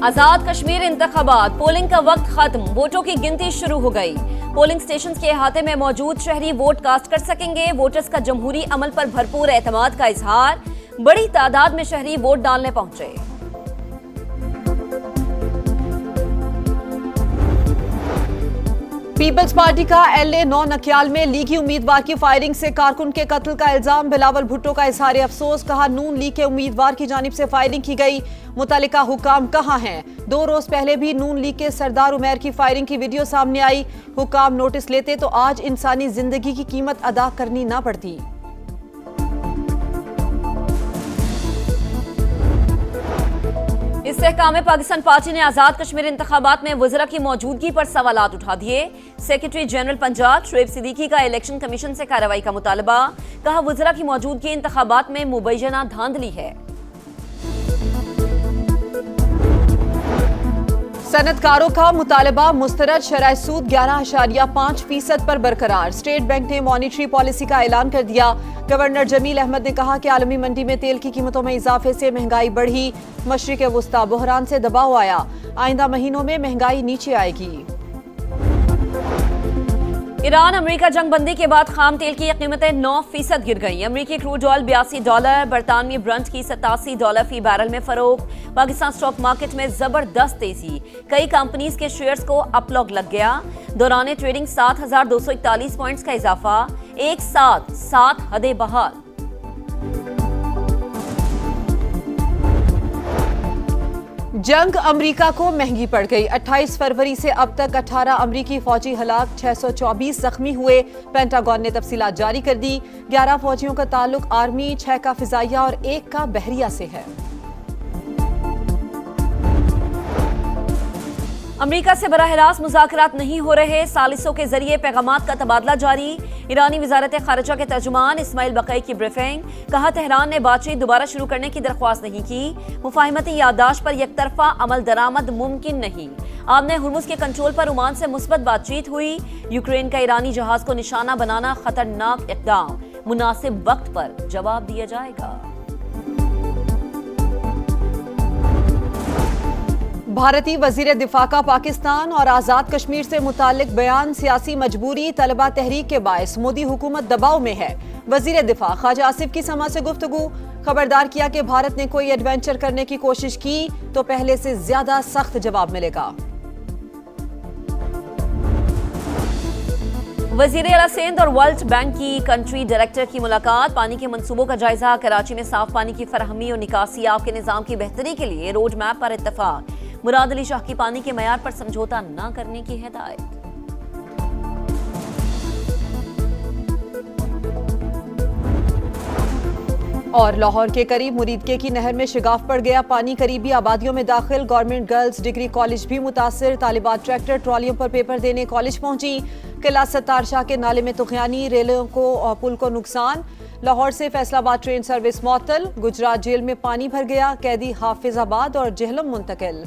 आजाद कश्मीर इंतखाबात, पोलिंग का वक्त खत्म, वोटों की गिनती शुरू हो गई। पोलिंग स्टेशन के अहाते में मौजूद शहरी वोट कास्ट कर सकेंगे। वोटर्स का जमहूरी अमल पर भरपूर एतमाद का इजहार, बड़ी तादाद में शहरी वोट डालने पहुंचे। पीपल्स पार्टी का एलए 9 नकियाल में लीगी उम्मीदवार की फायरिंग से कारकुन के कत्ल का इल्जाम। बिलावल भुट्टो का इजहार अफसोस, कहा नून लीग के उम्मीदवार की जानिब से फायरिंग की गई, मुतल्लिका हुकाम कहां हैं। 2 रोज पहले भी नून लीग के सरदार उमैर की फायरिंग की वीडियो सामने आई। हुकाम नोटिस लेते तो आज इंसानी जिंदगी की कीमत अदा करनी ना पड़ती। इस्तेहकाम पाकिस्तान पार्टी ने आजाद कश्मीर इंतखाबात में वज़रा की मौजूदगी पर सवालात उठा दिए। सेक्रेटरी जनरल पंजाब शुएब सिद्दीकी का इलेक्शन कमीशन से कार्रवाई का मुतालबा, कहा वज़रा की मौजूदगी इंतखाबात में मुबैयना धांधली है। सनतकारों का मुतालबा, मुस्तरद शरह सूद 11.5% पर बरकरार। स्टेट बैंक ने मॉनिटरी पॉलिसी का ऐलान कर दिया। गवर्नर जमील अहमद ने कहा कि आलमी मंडी में तेल की कीमतों में इजाफे से महंगाई बढ़ी, मशरिक वुस्ता बहरान से दबाव आया, आइंदा महीनों में महंगाई नीचे आएगी। ईरान अमेरिका जंग बंदी के बाद खाम तेल की कीमतें 9% गिर गई। अमेरिकी क्रूड ऑयल $82, बरतानवी ब्रंट की $87 फी बैरल में फरोख्त। पाकिस्तान स्टॉक मार्केट में जबरदस्त तेजी, कई कंपनीज के शेयर्स को अपलॉग लग गया। दौरान ट्रेडिंग 7,241 पॉइंट्स का इजाफा, एक साथ 7 हदें बहाल। जंग अमेरिका को महंगी पड़ गई। 28 फरवरी से अब तक 18 अमेरिकी फौजी हलाक, 624 जख्मी हुए। पेंटागन ने तफसीलात जारी कर दी। 11 फौजियों का ताल्लुक आर्मी, 6 का फिजाइया और 1 का बहरिया से है। अमेरिका से बराह रास्त मुज़ाकरात नहीं हो रहे, सालिसों के जरिए पैगामात का तबादला जारी। ईरानी वजारत खारिजा के तर्जुमान इस्माइल बक़ई की ब्रीफिंग, कहा तेहरान ने बातचीत दोबारा शुरू करने की दरख्वास्त नहीं की। मुफाहिमती याददाश्त पर यकतरफा अमल दरामद मुमकिन नहीं। आमने हुर्मुज़ के कंट्रोल पर ओमान से मुस्बत बातचीत हुई। यूक्रेन का ईरानी जहाज को निशाना बनाना खतरनाक इक़दाम, मुनासिब वक्त पर जवाब दिया जाएगा। भारतीय वजीर दिफा का पाकिस्तान और आजाद कश्मीर से मुतालिक बयान, सियासी मजबूरी, तलबा तहरीक के बायस मोदी हुकूमत दबाव में है। वजीर दिफा ख्वाजा आसिफ की समा से गुफ्तगू, खबरदार किया कि भारत ने कोई एडवेंचर करने की कोशिश की तो पहले से ज्यादा सख्त जवाब मिलेगा। वजीर आला सिंध और वर्ल्ड बैंक की कंट्री डायरेक्टर की मुलाकात, पानी के मंसूबों का जायजा। कराची में साफ पानी की फराहमी और निकासी आब के निजाम की बेहतरी के लिए रोड मैप पर इत्तफाक। मुराद अली शाह की पानी के मयार पर समझौता न करने की हिदायत। और लाहौर के करीब मुरीदके की नहर में शिगाफ पड़ गया, पानी करीबी आबादियों में दाखिल। गवर्नमेंट गर्ल्स डिग्री कॉलेज भी मुतासिर, तालिबात ट्रैक्टर ट्रॉलियों पर पेपर देने कॉलेज पहुंची। किला सत्तार शाह के नाले में तुगयानी, रेलों को और पुल को नुकसान। लाहौर से फैसलाबाद ट्रेन सर्विस मुअत्तल। गुजरात जेल में पानी भर गया, कैदी हाफिजाबाद और जेहलम मुंतकिल।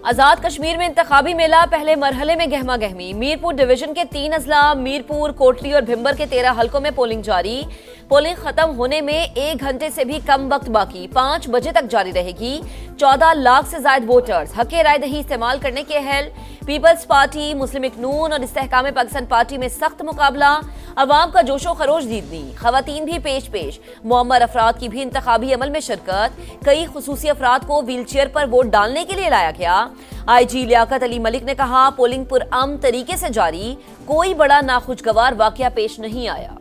आजाद कश्मीर में इंतखाबी मेला, पहले मरहले में गहमा गहमी। मीरपुर डिवीजन के 3 अजला, मीरपुर, कोटली और भिम्बर के 13 हलकों में पोलिंग जारी। पोलिंग खत्म होने में 1 घंटे से भी कम वक्त बाकी, 5 बजे तक जारी रहेगी। 14 लाख से ज्यादा वोटर्स हक़ राय दही इस्तेमाल करने के अहल। पीपल्स पार्टी, मुस्लिम लीग नून और इस्तेहकाम पाकिस्तान पार्टी में सख्त मुकाबला। अवाम का जोशो खरोश दीदनी, खवातीन भी पेश। मुअम्मर अफराद की भी इंतखाबी अमल में शिरकत। कई खुसूसी अफराद को व्हील चेयर पर वोट डालने के लिए लाया गया। IG लियाकत अली मलिक ने कहा पोलिंग पुरअमन तरीके से जारी, कोई बड़ा नाखुशगवार वाकया पेश नहीं आया।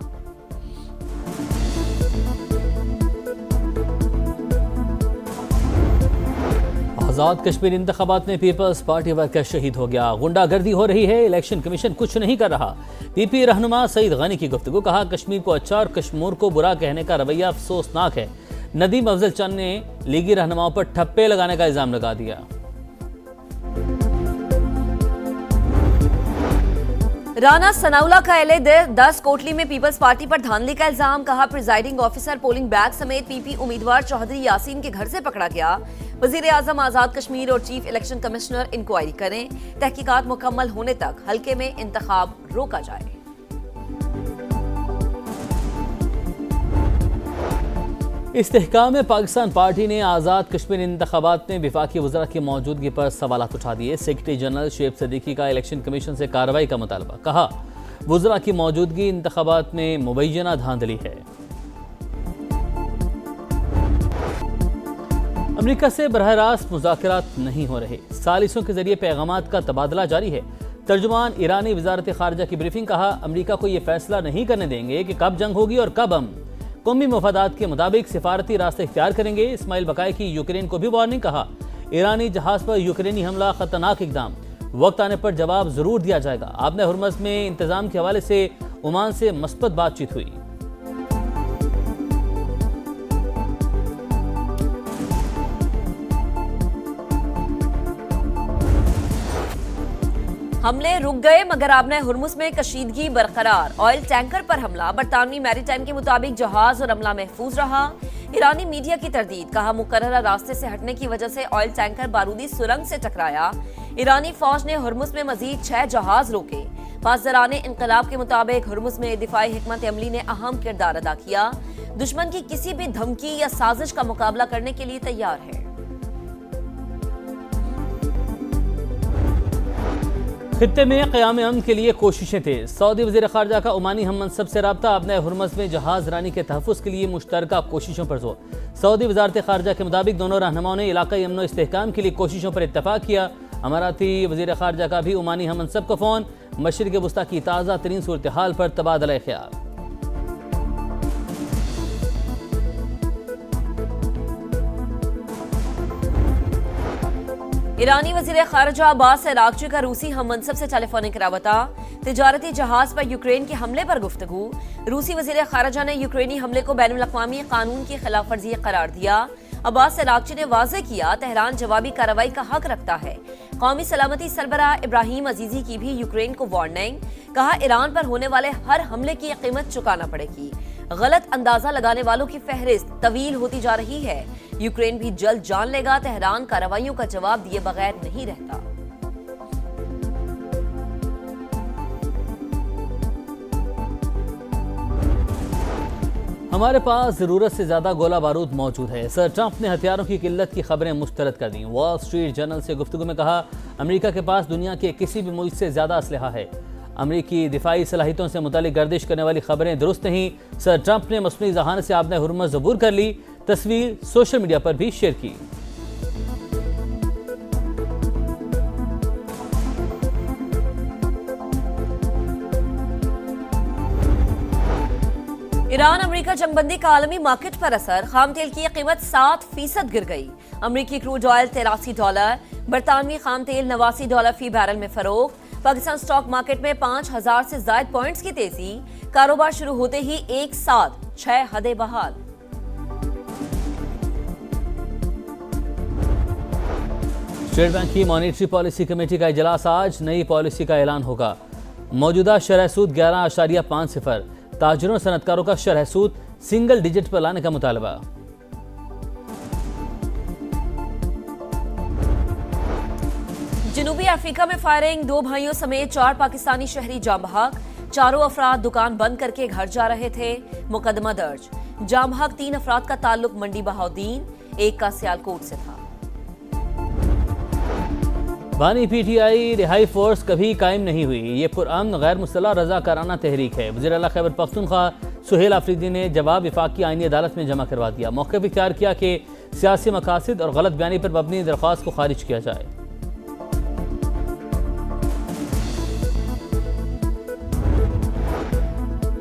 आजाद कश्मीर इंतखाबात में पीपल्स पार्टी वर्कर शहीद हो गया, गुंडागर्दी हो रही है, इलेक्शन कमीशन कुछ नहीं कर रहा। PP रहनुमा सईद गनी की गुफ्तगू, कहा कश्मीर को अच्छा और कश्मीर को बुरा कहने का रवैया अफसोसनाक है। नदीम अफजल चंद ने लीगी रहनुमाओं पर ठप्पे लगाने का इल्जाम लगा दिया। राना सनाउल्लाह का एलए 10 कोटली में पीपल्स पार्टी पर धांधली का इल्जाम, कहा प्रिजाइडिंग ऑफिसर पोलिंग बैग समेत PP उम्मीदवार चौधरी यासीन के घर से पकड़ा गया। वजीर आजम आजाद कश्मीर और चीफ इलेक्शन कमिश्नर इंक्वायरी करें, तहकीकात मुकम्मल होने तक हल्के में इंतखाब रोका जाए। इस्तेहकाम पाकिस्तान पार्टी ने आज़ाद कश्मीर इंतखाबात में वफाकी वज़रा की मौजूदगी पर सवालात उठा दिए। सेक्रेटरी जनरल शुएब सिद्दीकी का इलेक्शन कमीशन से कार्रवाई का मुतालबा। कहा, वज़रा की मौजूदगी इंतखाबात में मुबैना धांधली है। अमरीका से बरह रास्त मुज़ाकरात नहीं हो रहे, सालिसों के जरिए पैगामात का तबादला जारी है। तर्जुमान ईरानी वज़ारत ख़ारजा की ब्रीफिंग। कहा, अमरीका को यह फैसला नहीं करने देंगे कि कब जंग होगी और कब हम कौमी मफादात के मुताबिक सिफारती रास्ते इख्तियार करेंगे। इस्माइल बकाई की यूक्रेन को भी वार्निंग। कहा, ईरानी जहाज पर यूक्रेनी हमला खतरनाक इकदाम, वक्त आने पर जवाब जरूर दिया जाएगा। आपने हुर्मज़ में इंतजाम के हवाले से ओमान से मस्बत बातचीत हुई। हमले रुक गए मगर आबना हुर्मुज़ में कशीदगी बरकरार। ऑयल टैंकर पर हमला, बरतानवी मैरीटाइम के मुताबिक जहाज और अमला महफूज रहा। ईरानी मीडिया की तरदीद। कहा, मुकर्ररा रास्ते से हटने की वजह से ऑयल टैंकर बारूदी सुरंग से टकराया। ईरानी फौज ने हुर्मुज़ में मजीद 6 जहाज रोके। पासदारान इंकलाब के मुताबिक हुर्मुज़ में दिफाई हिकमत अमली ने अहम किरदार अदा किया। दुश्मन की किसी भी धमकी या साजिश का मुकाबला करने के लिए तैयार है। खित्ते में क़याम अमन के लिए कोशिशें थे। सऊदी वज़ीर ख़ारजा का ओमानी हम मनसब से रब्ता। अपने हुर्मज़ में जहाज रानी के तहफ़्फ़ुज़ के लिए मुश्तरका कोशिशों पर जोर। सऊदी वज़ारत ख़ारजा के मुताबिक दोनों रहनुमाओं ने इलाक़ाई अमन व इस्तेहकाम के लिए कोशिशों पर इत्तफ़ाक़ किया। अमाराती वज़ीर ख़ारजा का भी ओमानी हम मनसब को फ़ोन। मशरिक़ वस्ता की ताज़ा तरीन सूरत हाल पर तबादला ख़्याल। ईरानी वज़ीर ख़ारजा अब्बास अराग़ची का रूसी हम मनसब से टेलीफोनिक राबता। तिजारती जहाज पर यूक्रेन के हमले पर गुफ्तगू। रूसी वज़ीर ख़ारजा ने यूक्रेनी हमले को बैनुल अक़वामी कानून की खिलाफ वर्जी करार दिया। अब्बास अराग़ची ने वाज़ेह किया, तेहरान जवाबी कार्रवाई का हक रखता है। कौमी सलामती सरबराह इब्राहिम अजीज़ी की भी यूक्रेन को वार्निंग। कहा, ईरान पर होने वाले हर हमले की कीमत चुकाना पड़ेगी। गलत अंदाजा लगाने वालों की फहरिस्त तवील होती जा रही है। यूक्रेन भी जल्द जान लेगा, तेहरान कार्रवाइयों का जवाब दिए बगैर नहीं रहता। हमारे पास ज़रूरत से ज़्यादा गोला बारूद मौजूद है। सर ट्रंप ने हथियारों की किल्लत की खबरें मुस्तरद कर दी। वॉल स्ट्रीट जर्नल से गुफ्तगू में कहा, अमेरिका के पास दुनिया के किसी भी मुल्क से ज़्यादा असलहा है। अमरीकी दिफाई सलाहियतों से मुतालिक गर्दिश करने वाली खबरें दुरुस्त नहीं। सर ट्रंप ने मसनूई जहान से आपने हुर्मज़ ज़बूर कर ली। तस्वीर सोशल मीडिया पर भी शेयर की। ईरान अमेरिका जंगबंदी का आलमी मार्केट पर असर। खाम तेल की कीमत 7% गिर गई। अमरीकी क्रूड ऑयल $83, बरतानवी खाम तेल $89 फी बैरल में फरोख्त। पाकिस्तान स्टॉक मार्केट में 5000 से ज्यादा पॉइंट्स की तेजी। कारोबार शुरू होते ही एक साथ 6 हदें बहाल। स्टेट बैंक की मॉनेटरी पॉलिसी कमेटी का इजलास आज। नई पॉलिसी का ऐलान होगा। मौजूदा शरह सूद 11.50। ताजिरों और सनतकारों का शरह सूद सिंगल डिजिट पर लाने का मुतालबा। जनूबी अफ्रीका में फायरिंग, 2 भाइयों समेत 4 पाकिस्तानी शहरी जाम बहक। 4 अफराद दुकान बंद करके घर जा रहे थे। मुकदमा दर्ज। जाम बहक 3 अफराद का ताल्लुक मंडी बहाउद्दीन, एक का सियालकोट से था। बानी पीटीआई रिहाई फोर्स कभी कायम नहीं हुई। ये पुरअमन गैर मुस्तला रज़ाकाराना तहरीक है। वज़ीर आला खैबर पख्तूनख्वा सुहेल आफरीदी ने जवाब वफाकी आईनी अदालत में जमा करवा दिया। मौक़िफ़ इख्तियार किया कि सियासी मकासद और गलत बयानी पर मबनी दरख्वास्त को खारिज किया जाए।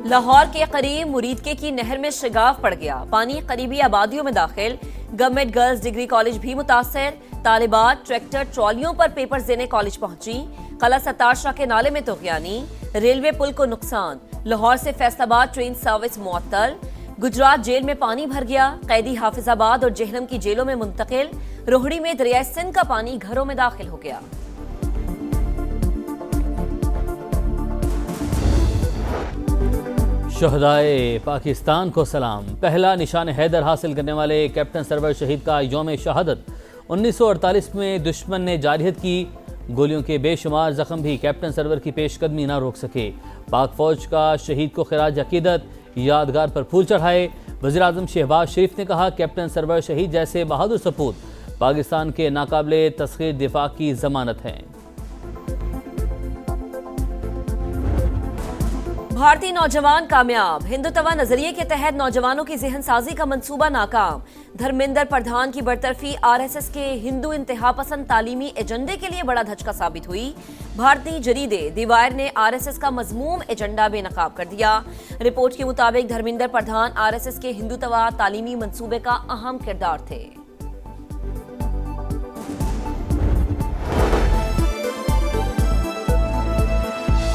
लाहौर के करीब मुरीदके की नहर में शिगाफ पड़ गया। पानी करीबी आबादियों में दाखिल। गवर्नमेंट गर्ल्स डिग्री कॉलेज भी मुतासर। तालिबात ट्रैक्टर ट्रॉलियों पर पेपर्स देने कॉलेज पहुंची। कला सत्तार शाह के नाले में तोग़यानी। रेलवे पुल को नुकसान। लाहौर से फैसलाबाद ट्रेन सर्विस मुअत्तल। गुजरात जेल में पानी भर गया। कैदी हाफिजाबाद और जेहलम की जेलों में मुंतकिल। रोहड़ी में दरिया सिंध का पानी घरों में दाखिल हो गया। शहदाए पाकिस्तान को सलाम। पहला निशान हैदर हासिल करने वाले कैप्टन सरवर शहीद का यौम शहादत। 1948 में दुश्मन ने जारहियत की। गोलियों के बेशुमार जख्म भी कैप्टन सरवर की पेशकदमी ना रोक सके। पाक फौज का शहीद को खिराज अकीदत। यादगार पर फूल चढ़ाए। वज़ीर-ए-आज़म शहबाज शरीफ ने कहा, कैप्टन सरवर शहीद जैसे बहादुर सपूत पाकिस्तान के नाकाबिले तस्खीर दिफा की जमानत हैं। भारतीय नौजवान कामयाब, हिंदुत्वा नजरिए के तहत नौजवानों की जहन साजी का मंसूबा नाकाम। धर्मेंद्र प्रधान की बरतरफी आरएसएस के हिंदू इंतहा पसंद तालीमी एजेंडे के लिए बड़ा धचका साबित हुई। भारतीय जरीदे दी वायर ने आरएसएस का मजमूम एजेंडा बेनकाब कर दिया। रिपोर्ट के मुताबिक धर्मेंद्र प्रधान आरएसएस के हिंदुत्वा तालीमी मंसूबे का अहम किरदार थे।